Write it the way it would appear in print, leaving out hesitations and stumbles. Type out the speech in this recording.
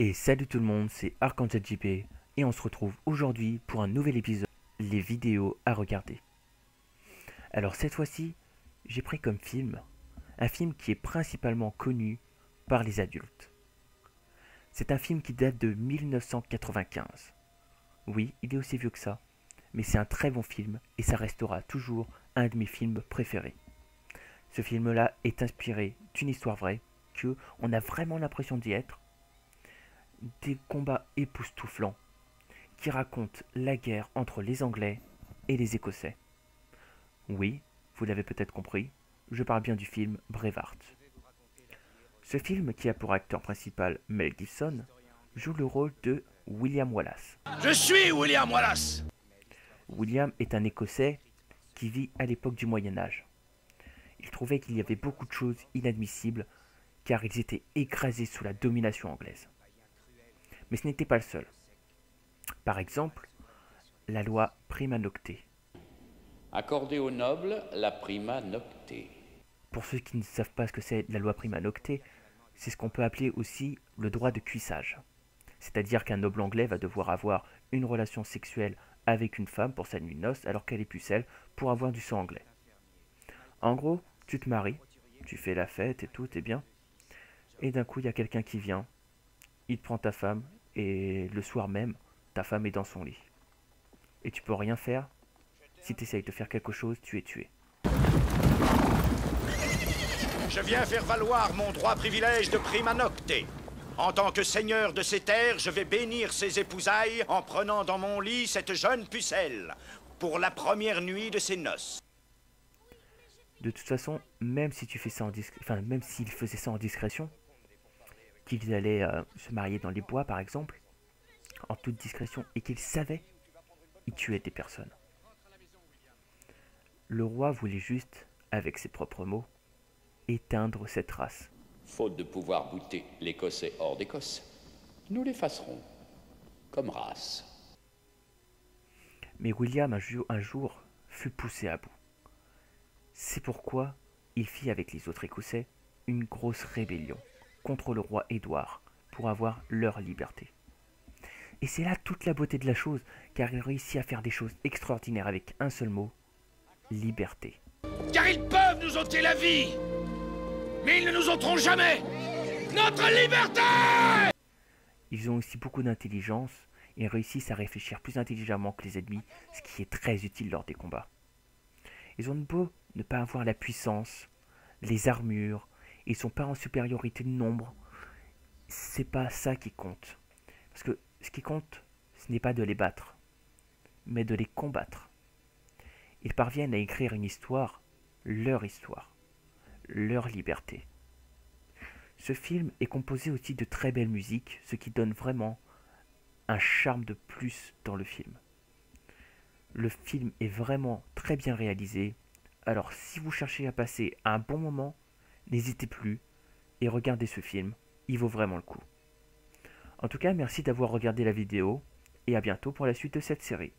Et salut tout le monde, c'est Archangel JP et on se retrouve aujourd'hui pour un nouvel épisode, les vidéos à regarder. Alors cette fois-ci, j'ai pris comme film, un film qui est principalement connu par les adultes. C'est un film qui date de 1995. Oui, il est aussi vieux que ça, mais c'est un très bon film et ça restera toujours un de mes films préférés. Ce film-là est inspiré d'une histoire vraie, que on a vraiment l'impression d'y être, des combats époustouflants qui racontent la guerre entre les Anglais et les Écossais. Oui, vous l'avez peut-être compris, je parle bien du film Braveheart. Ce film, qui a pour acteur principal Mel Gibson, joue le rôle de William Wallace. Je suis William Wallace. William est un Écossais qui vit à l'époque du Moyen-Âge. Il trouvait qu'il y avait beaucoup de choses inadmissibles car ils étaient écrasés sous la domination anglaise. Mais ce n'était pas le seul. Par exemple, la loi Prima Nocte. Accorder aux nobles la prima nocte. Pour ceux qui ne savent pas ce que c'est la loi Prima Nocte, c'est ce qu'on peut appeler aussi le droit de cuissage. C'est-à-dire qu'un noble anglais va devoir avoir une relation sexuelle avec une femme pour sa nuit de noces alors qu'elle est pucelle pour avoir du sang anglais. En gros, tu te maries, tu fais la fête et tout, t'es bien. Et d'un coup, il y a quelqu'un qui vient, il te prend ta femme et le soir même, ta femme est dans son lit. Et tu peux rien faire. Si tu essayes de faire quelque chose, tu es tué. Je viens faire valoir mon droit privilège de prima nocte. En tant que seigneur de ces terres, je vais bénir ses épousailles en prenant dans mon lit cette jeune pucelle pour la première nuit de ses noces. De toute façon, même si tu fais ça même s'ils faisaient ça en discrétion, qu'ils allaient se marier dans les bois par exemple, en toute discrétion, et qu'ils savaient, ils tuaient des personnes. Le roi voulait juste, avec ses propres mots, éteindre cette race. Faute de pouvoir bouter l'Écossais hors d'Écosse, nous l'effacerons comme race. Mais William un jour fut poussé à bout. C'est pourquoi il fit avec les autres Écossais une grosse rébellion contre le roi Édouard pour avoir leur liberté. Et c'est là toute la beauté de la chose, car il réussit à faire des choses extraordinaires avec un seul mot, liberté. Car ils peuvent nous ôter la vie, mais ils ne nous ôteront jamais notre liberté! Ils ont aussi beaucoup d'intelligence et réussissent à réfléchir plus intelligemment que les ennemis, ce qui est très utile lors des combats. Ils ont beau ne pas avoir la puissance, les armures, et ils sont pas en supériorité de nombre. C'est pas ça qui compte. Parce que ce qui compte, ce n'est pas de les battre, mais de les combattre. Ils parviennent à écrire une histoire, leur liberté. Ce film est composé aussi de très belles musiques, ce qui donne vraiment un charme de plus dans le film. Le film est vraiment très bien réalisé, alors si vous cherchez à passer un bon moment, n'hésitez plus et regardez ce film, il vaut vraiment le coup. En tout cas, merci d'avoir regardé la vidéo et à bientôt pour la suite de cette série.